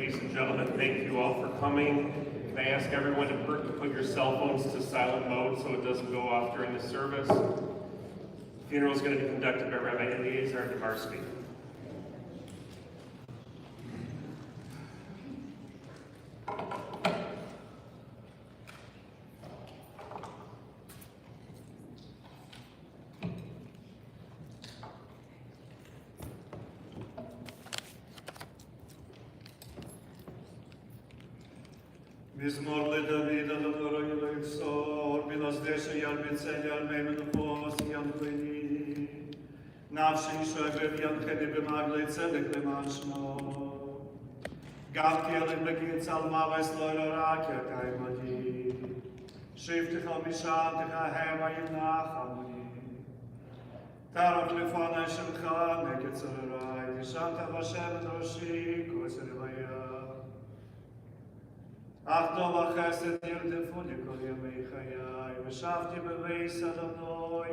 Ladies and gentlemen, thank you all for coming. Can I ask everyone to put your cell phones to silent mode so it doesn't go off during the service? The funeral is going to be conducted by Rabbi Eliezer Demarsky. Mizmor le David al Torah Yelitsor, Bilasdesha Yal Bitzel Yal Meimen Vos Yal Veni, Nafshi Yisrael Yal Kedi B'Magle Tzedek Leman Shmo, Gavti Yal Begit Salma Vesloir Arakia Kaimadi, Shifticha Mishanticha Hema Yinachami, Tarok Lefana Shemcha Neket Zerai, Dishanta Vashem Doshi Koserevaya. אך טוב החסד ירדפו לי כל ימי חיי, ושבתי בבית אדוני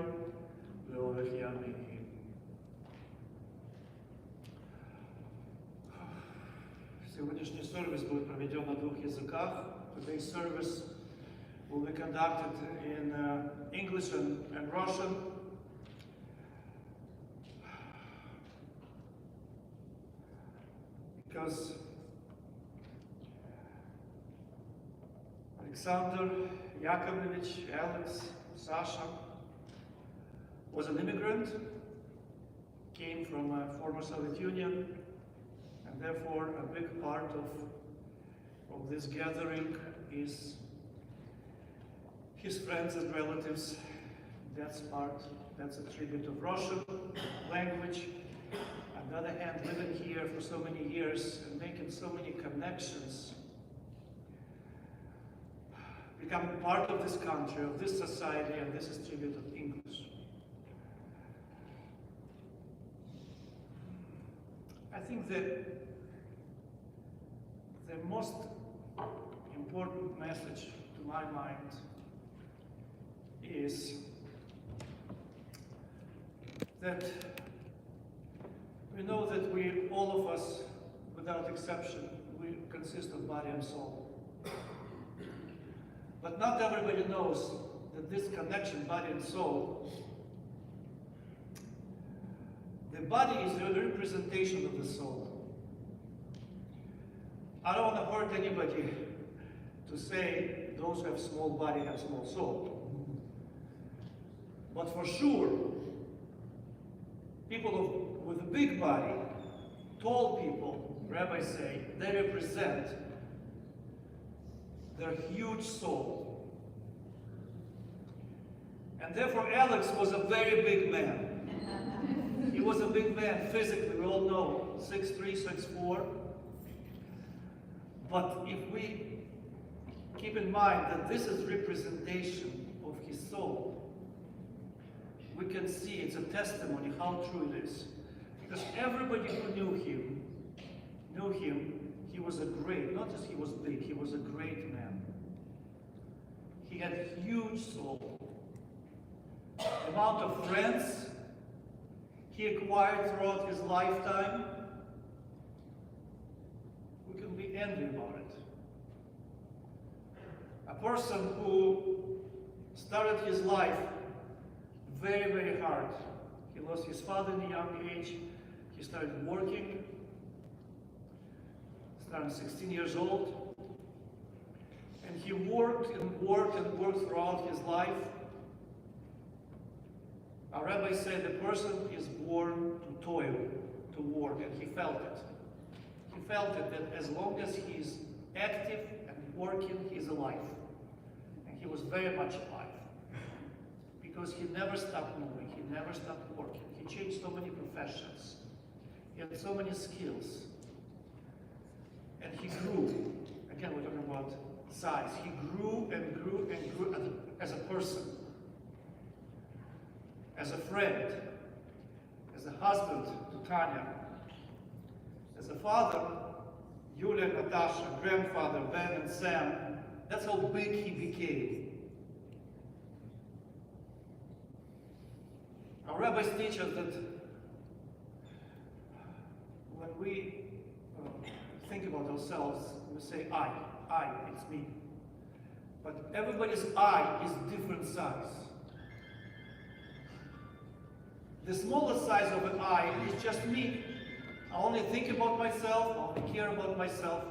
לאורך ימים. Сегодняшний сервис будет проведен на двух языках. Today's service will be conducted in English and Russian. Because Alexander Yakovlevich, Alex, Sasha was an immigrant, came from a former Soviet Union, and therefore a big part of this gathering is his friends and relatives. That's a tribute of Russian language. On the other hand, living here for so many years and making so many connections, becoming part of this country, of this society, and this is tribute of English. I think that the most important message to my mind is that we know that all of us, without exception, we consist of body and soul. But not everybody knows that this connection, body and soul, the body is the representation of the soul. I don't want to hurt anybody to say those who have small body have small soul. But for sure, people with a big body, tall people, rabbis say, they represent their huge soul. And therefore Alex was a very big man. He was a big man physically, we all know, 6'3", 6'4". But if we keep in mind that this is representation of his soul, we can see it's a testimony how true it is. Because everybody who knew him, he was a great, not just he was big, he was a great man. He had a huge soul. The amount of friends he acquired throughout his lifetime, we can be envious about it. A person who started his life very, very hard. He lost his father in a young age. He started working. Started 16 years old. And he worked and worked and worked throughout his life. Our rabbi said the person is born to toil, to work, and he felt it. He felt it that as long as he's active and working, he's alive. And he was very much alive. Because he never stopped moving, he never stopped working. He changed so many professions. He had so many skills. And he grew. Again, we're talking about size. He grew and grew and grew as a person, as a friend, as a husband to Tanya, as a father, Yulia, Natasha, grandfather, Ben and Sam. That's how big he became. Our rabbis teach us that when we think about ourselves, we say I, it's me. But everybody's I is different size. The smallest size of an I is just me. I only think about myself, I only care about myself.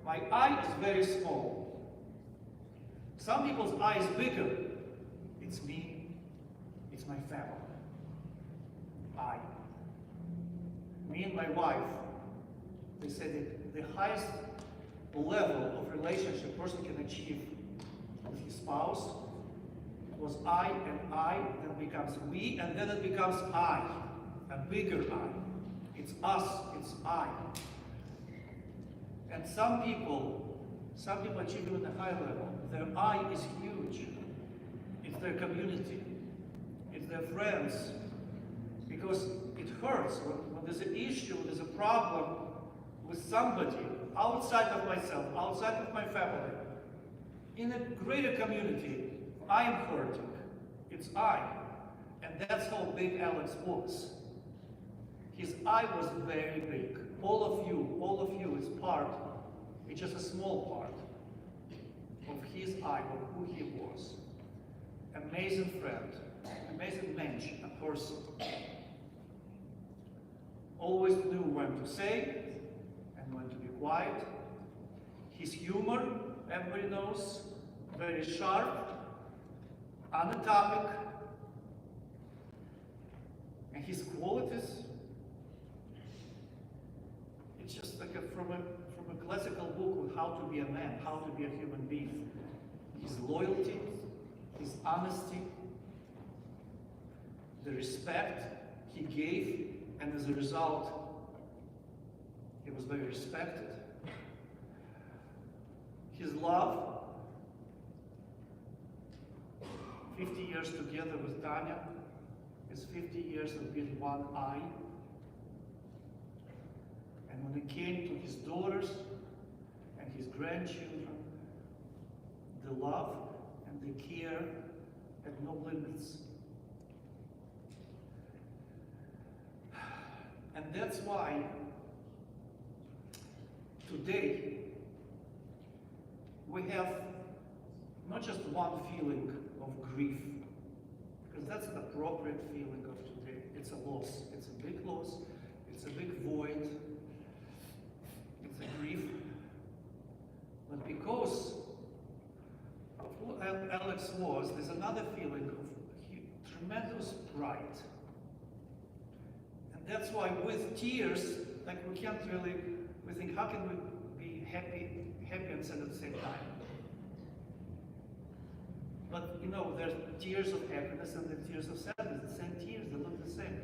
My I is very small. Some people's I is bigger. It's me, it's my family. I. Me and my wife, they say that the highest level of relationship a person can achieve with his spouse was I, then becomes we, and then it becomes I, a bigger I. It's us, it's I. And some people achieve even a high level. Their I is huge. It's their community. It's their friends. Because it hurts when there's an issue, there's a problem with somebody outside of myself, outside of my family. In a greater community, I am hurting. It's I. And that's how big Alex was. His I was very big. All of you is part, it's just a small part of his I, of who he was. Amazing friend, amazing mensch, a person. Always knew when to say and when to be quiet. His humor, everybody knows, very sharp, on the topic. And his qualities, it's just like from a classical book with how to be a man, how to be a human being. His loyalty, his honesty, the respect he gave, and as a result, he was very respected. His love, 50 years together with Tanya, is 50 years of being one I. And when it came to his daughters and his grandchildren, the love and the care had no limits. And that's why today we have not just one feeling of grief, because that's an appropriate feeling of today. It's a loss. It's a big loss. It's a big void. It's a grief. But because of who Alex was, there's another feeling of tremendous pride. And that's why with tears, like we can't really, we think, how can we be happy and sad at the same time? But you know, there's tears of happiness and there's tears of sadness, the same tears, they look the same.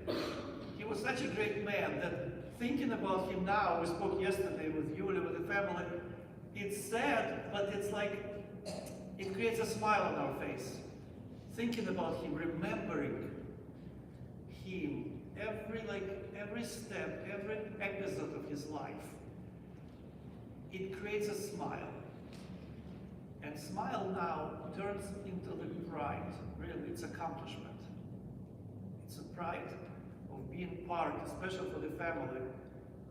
He was such a great man that thinking about him now, we spoke yesterday with Yulia, with the family, it's sad, but it's like, it creates a smile on our face. Thinking about him, remembering him, every step, every episode of his life, it creates a smile. And smile now turns into the pride. Really, it's accomplishment. It's a pride of being part, especially for the family,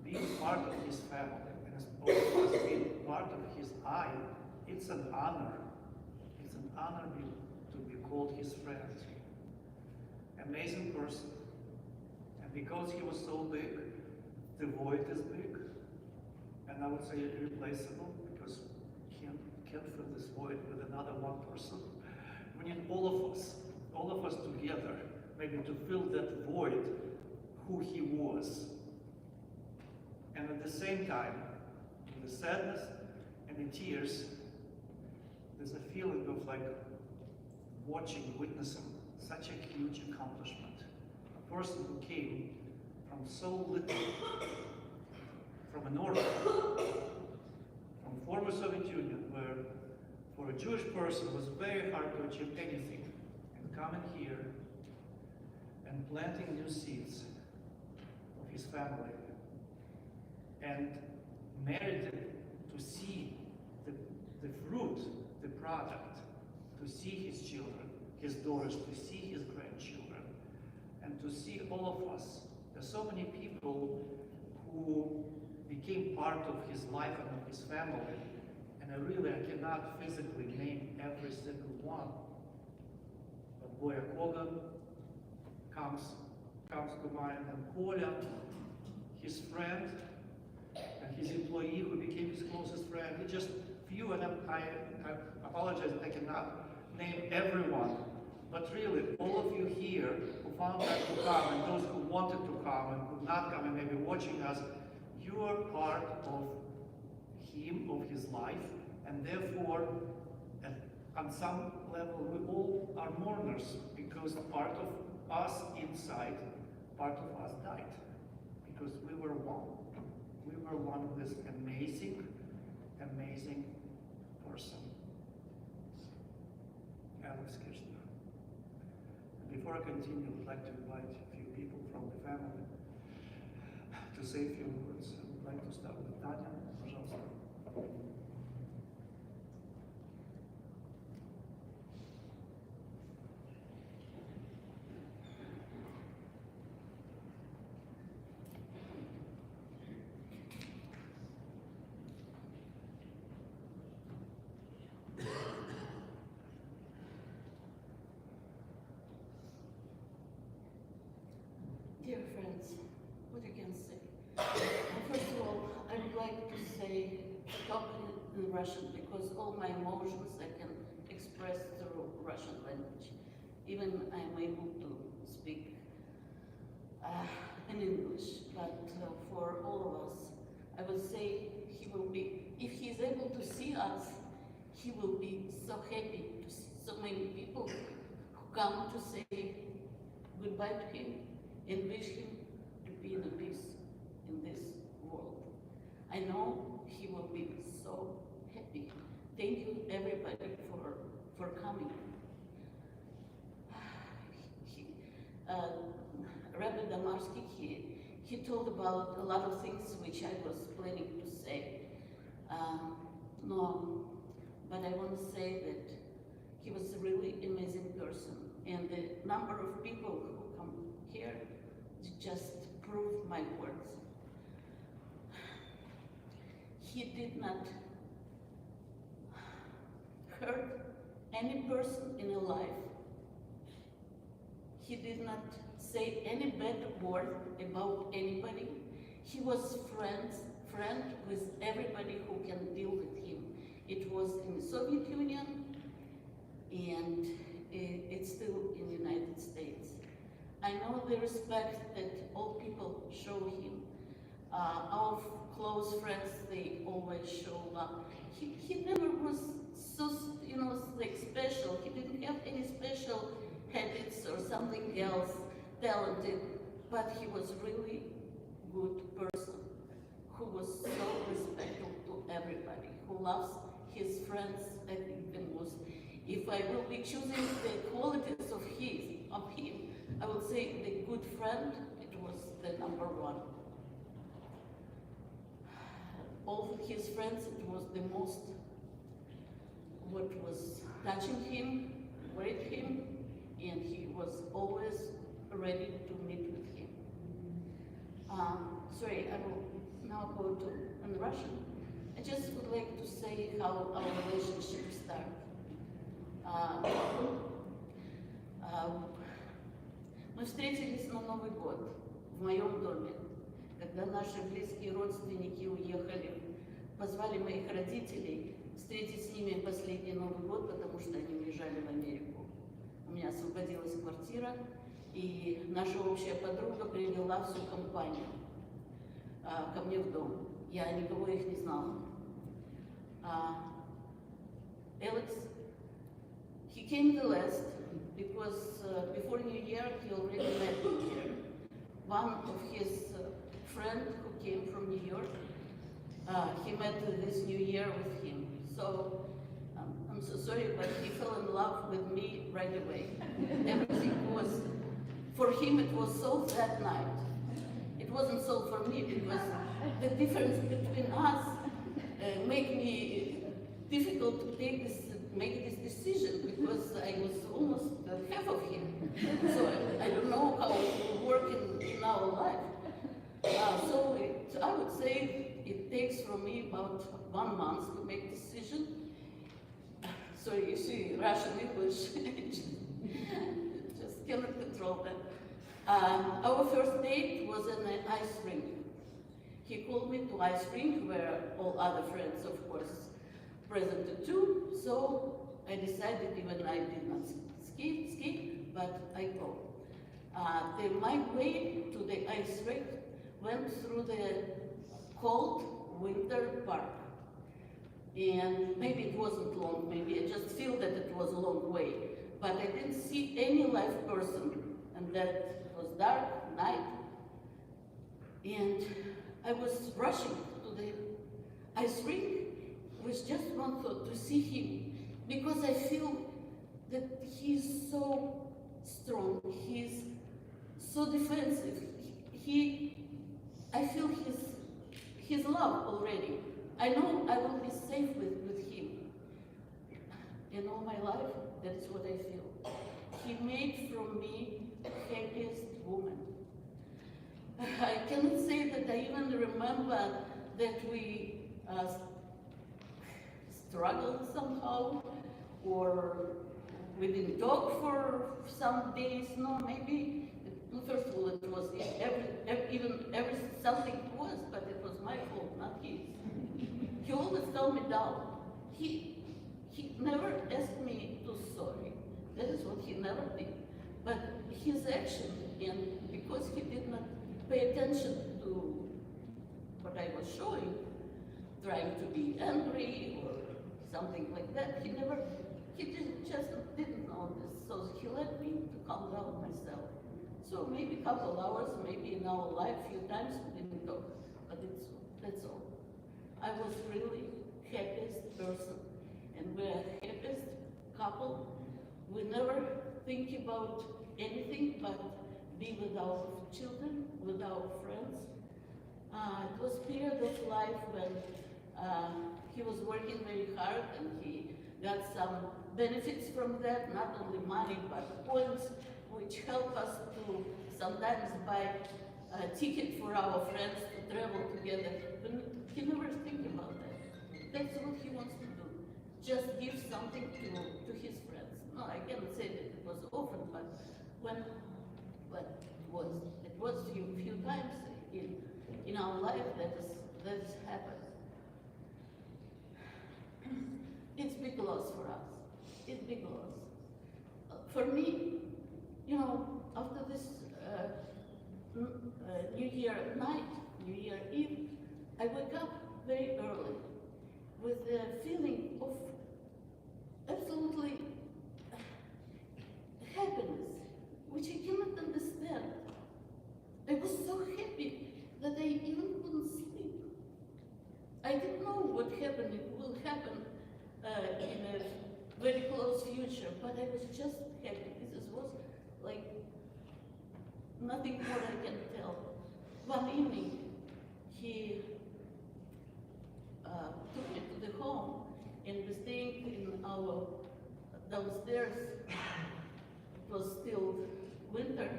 being part of his family, and as all of us being part of his I. It's an honor. It's an honor to be called his friend. Amazing person. And because he was so big, the void is big. And I would say irreplaceable, because can't fill this void with another one person. We need all of us together, maybe to fill that void, who he was. And at the same time, in the sadness and the tears, there's a feeling of like watching, witnessing such a huge accomplishment. A person who came from so little, from an orphan, from former Soviet Union, where for a Jewish person it was very hard to achieve anything, and coming here and planting new seeds of his family, and merited to see the fruit, the product, to see his children, his daughters, to see his grandchildren, and to see all of us. There's so many people who became part of his life and of his family. And I cannot physically name every single one. But Boya Kogan comes to mind, and Kolya, his friend, and his employee who became his closest friend. He just few, and I apologize that I cannot name everyone, but really all of you here who found time to come, and those who wanted to come and could not come and maybe watching us, you are part of him, of his life, and therefore on some level we all are mourners, because part of us inside, part of us died, because we were one. We were one of this amazing person, Alex Kizhner. And before I continue, I would like to invite a few people from the family to say a few words. I would like to start with Tanya. Пожалуйста. Dear friends, what I can say? First of all, I would like to say, talk in Russian, because all my emotions I can express through Russian language. Even I'm able to speak in English, but for all of us, I would say he will be, if he is able to see us, he will be so happy to see so many people who come to say goodbye to him and wish him to be in peace in this world. I know he will be so happy. Thank you everybody for coming. Rabbi Damarsky, he told about a lot of things which I was planning to say. No, but I want to say that he was a really amazing person, and the number of people who come here just prove my words. He did not hurt any person in a life. He did not say any bad word about anybody. He was friend with everybody who can deal with him. It was in the Soviet Union, and it's still in the United States. I know the respect that all people show him. Our close friends, they always show love. He never was so, like special. He didn't have any special habits or something else, talented, but he was really good person who was so respectful to everybody, who loves his friends, I think the most. If I will be choosing the qualities of him, I would say the good friend, it was the number one. All his friends, it was the most, what was touching him, worried him, and he was always ready to meet with him. Sorry, I will now go to in Russian. I just would like to say how our relationship started. Мы встретились на Новый год в моем доме, когда наши близкие родственники уехали. Позвали моих родителей встретить с ними последний Новый год, потому что они уезжали в Америку. У меня освободилась квартира, и наша общая подруга привела всю компанию ко мне в дом. Я никого их не знала. Alex, he came the last because before New Year he already met me here. One of his friends who came from New York, he met this New Year with him. So I'm so sorry, but he fell in love with me right away. Everything was, for him it was solved that night. It wasn't solved for me because the difference between us made me difficult to make this decision, because I was almost half of him. So I don't know how it will work in our life. So I would say it takes from me about 1 month to make decision. So you see, Russian English, just cannot control that. Our first date was in an ice rink. He called me to ice rink where all other friends, of course, present too. So I decided, even I did not ski, but I go. My way to the ice rink went through the cold winter park. And maybe it wasn't long, maybe I just feel that it was a long way. But I didn't see any live person, and that was dark, night. And I was rushing to the ice rink with just one thought, to see him. Because I feel that he's so strong, he's so defensive. I feel his love already. I know I will be safe with him. In all my life, that is what I feel. He made from me the happiest woman. I cannot say that I even remember that we struggled somehow, or we didn't talk for some days. No, maybe, first of all, it was something it was, but it was my fault, not his. He always held me down. He never asked me to sorry. That is what he never did. But his action, and because he did not pay attention to what I was showing, trying to be angry or something like that, he just didn't notice. So he let me to calm down myself. So maybe a couple hours, maybe in our life, few times we didn't talk, but that's all. I was really happiest person, and we're happiest couple. We never think about anything but be with our children, with our friends. It was a period of life when he was working very hard, and he got some benefits from that, not only money but points, which help us to sometimes buy a ticket for our friends to travel together. But he never think about that. That's what he wants to do. Just give something to his friends. No, I cannot say that it was often, but it was few times in our life that has happened. It's big loss for us. It's big loss. For me, after this New Year night, New Year Eve, I wake up very early with a feeling of absolutely happiness, which I cannot understand. I was so happy that I even couldn't sleep. I didn't know what will happen in a very close future, but I was just happy. This was like nothing more I can tell. One evening, he took me to the home, and we staying in our downstairs. It was still winter,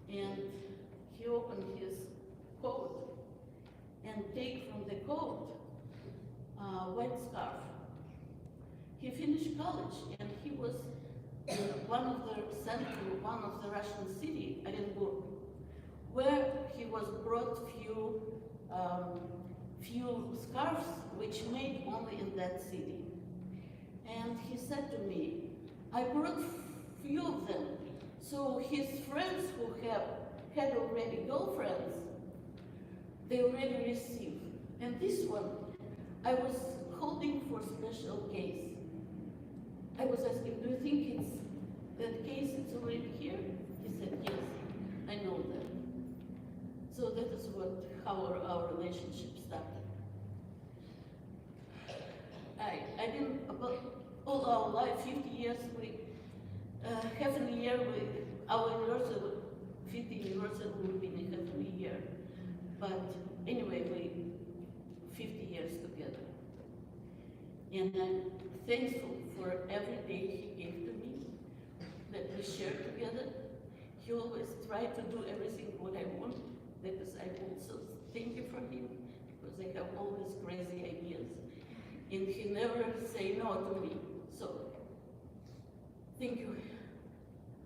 and he opened his coat and take from the coat a white scarf. He finished college, and he was sent to one of the Russian city, Orenburg, where he was brought few scarves which made only in that city. And he said to me, I brought few of them, so his friends who had already girlfriends, they already received. And this one, I was holding for special case. I was asking, do you think that case is already here? He said, yes, I know that. So that is how our relationship started. I didn't, about all our life, 50 years, half a year, our anniversary, 50th anniversary will be in half a year. But anyway, 50 years together. And I'm thankful for every day he gave to me, that we shared together. He always tried to do everything what I want. That is, I also thank you for him, because I have always crazy ideas. And he never say no to me. So, thank you.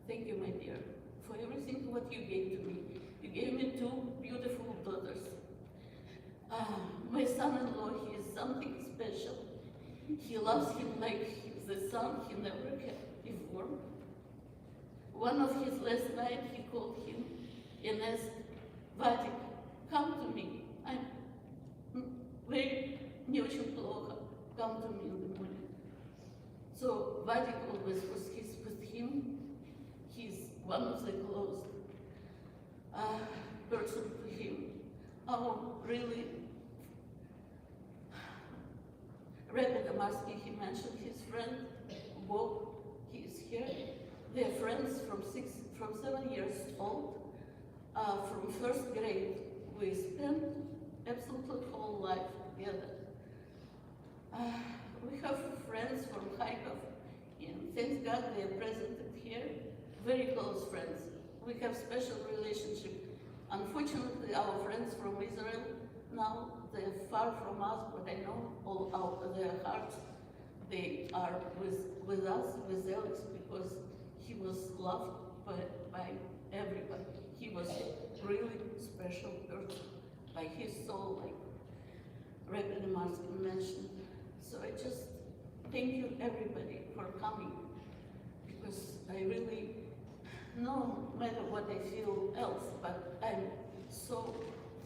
Thank you, my dear, for everything what you gave to me. You gave me two beautiful daughters. My son-in-law, he is something special. He loves him like the son he never had before. One of his last night, he called him and asked, Vadik, come to me. I'm very не очень плохо. Come to me in the morning. So Vadik always was with him. He's one of the close person to him. Really, Rabbi Damarsky, he mentioned his friend, Bob, he is here. They're friends from 7 years old, from first grade. We spent absolutely whole life together. We have friends from Kharkov, and thank God they are present here. Very close friends. We have special relationship. Unfortunately, our friends from Israel now they're far from us, but I know all out their hearts. They are with us, with Alex, because he was loved by everybody. He was a really special person by his soul, like Rabbi Damarsky mentioned. So I just thank you everybody for coming, because I really, no matter what I feel else, but I'm so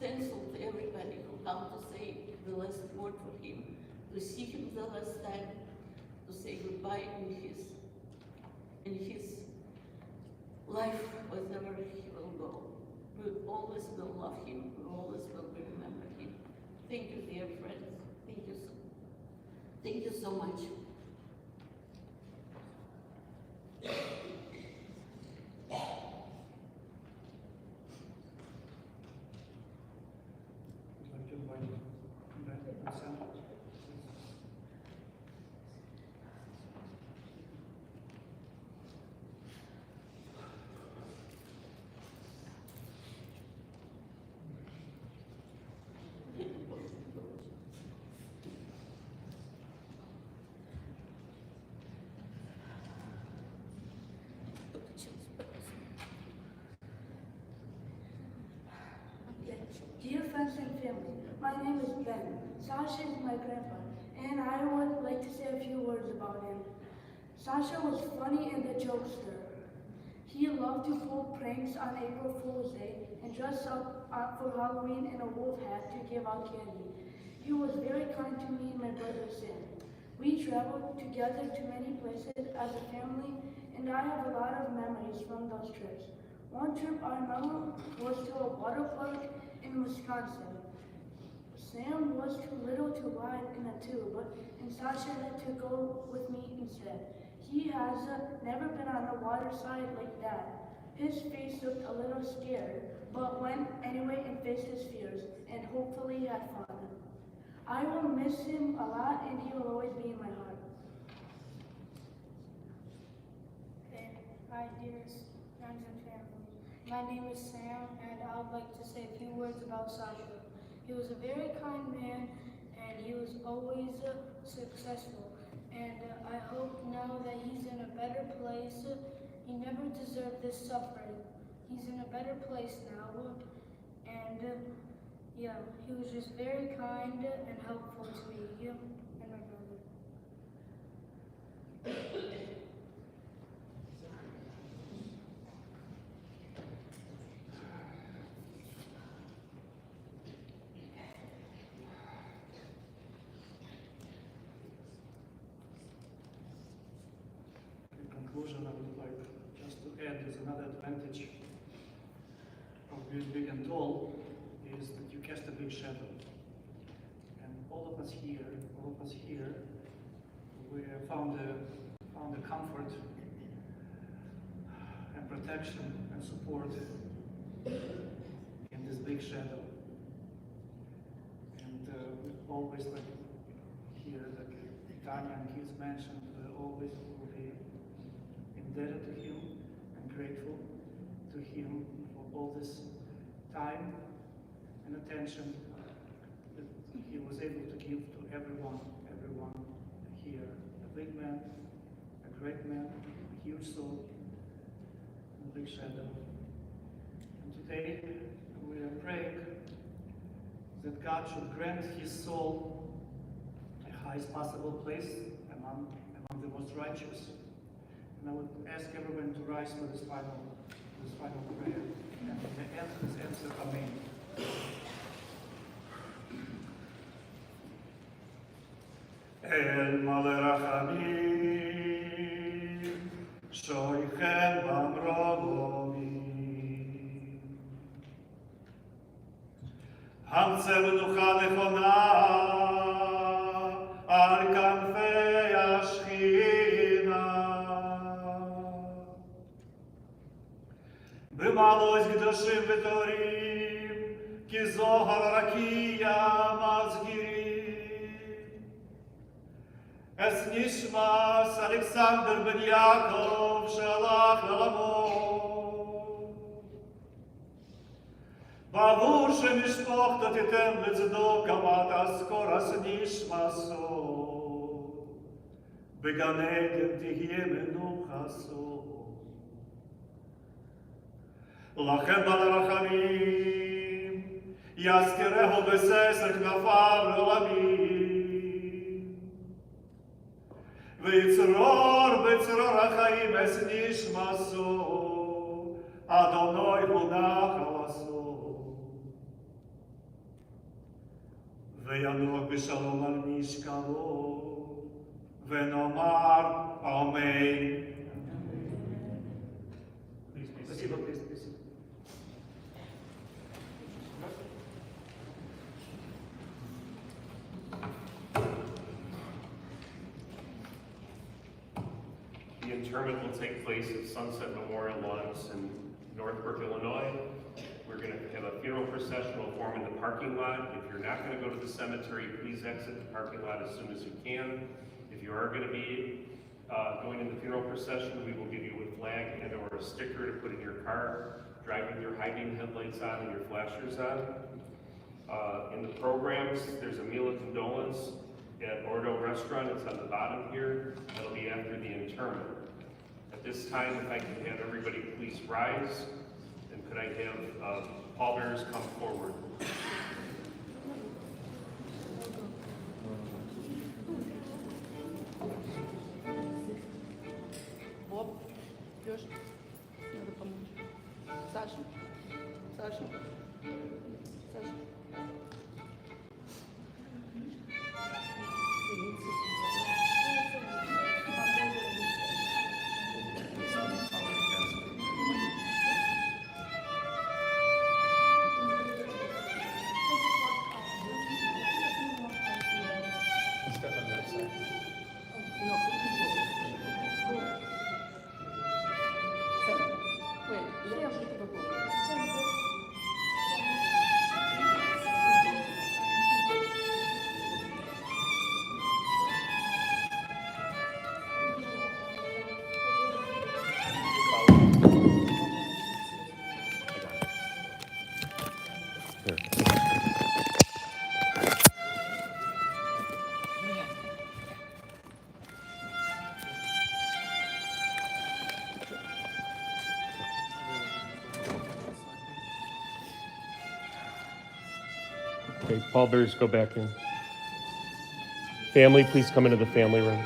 thankful to everybody who come to say the last word for him, to see him the last time, to say goodbye in his life, wherever he will go. We always will love him, we always will remember him. Thank you, dear friends. Thank you so much. Dear friends and family, my name is Ben. Sasha is my grandpa, and I would like to say a few words about him. Sasha was funny and a jokester. He loved to pull pranks on April Fool's Day and dress up for Halloween in a wolf hat to give out candy. He was very kind to me and my brother Sam. We traveled together to many places as a family, and I have a lot of memories from those trips. One trip I remember was to a water park in Wisconsin. Sam was too little to ride in a tube, and Sasha had to go with me instead. He has never been on a water slide like that. His face looked a little scared, but went anyway and faced his fears, and hopefully had fun. I will miss him a lot, and he will always be in my heart. Okay. Hi, dearest friends and family. My name is Sam, and I would like to say a few words about Sasha. He was a very kind man, and he was always successful. And I hope now that he's in a better place. He never deserved this suffering. He's in a better place now, and yeah, he was just very kind and helpful to me and my brother. In conclusion, I would like just to add there's another advantage of being big and tall is that you cast a big shadow. And all of us here, we have found the comfort and protection and support in this big shadow. And we always like here, like Tanya and kids mentioned, always will be indebted to him and grateful to him for all this time and attention that was able to give to everyone here. A big man, a great man, a huge soul, and a big shadow. And today we are praying that God should grant his soul the highest possible place among the most righteous. And I would ask everyone to rise for this final prayer. And the end is answer, Amen. El Malerachamim, Shoichem Bamrogomi. Hamce Menucha Nechona, Al Kanfei Ashchina. B'malos Gdoshim V'torim, Ki Zohar Rakia Mazgirim. Es nishmas Alexander ben Yaakov shalach l'amo. Bavur shemishpochta titem l'tzedok amat askor as nishmaso. Began Eden tihye menuchaso. Lachem balarachamim yaskereho b'seser knafav l'olamim. ויצרור בצרור החיים אס נשמסו, אדוני הונח עשו. וינוח בשלום על משכבו, ונאמר אמן. Спасибо, спасибо. The interment will take place at Sunset Memorial Lawns in Northbrook, Illinois. We're going to have a funeral procession will form in the parking lot. If you're not going to go to the cemetery, please exit the parking lot as soon as you can. If you are going to be going in the funeral procession, we will give you a flag and or a sticker to put in your car, drive with your high beam headlights on and your flashers on. In the programs, there's a meal of condolence at Ordo Restaurant. It's on the bottom here. That'll be after the interment. At this time, if I can have everybody please rise, and could I have pallbearers come forward? Bob, Josh, надо помочь. Саша, Саша, Саша. Okay, pallbearers go back in. Family, please come into the family room.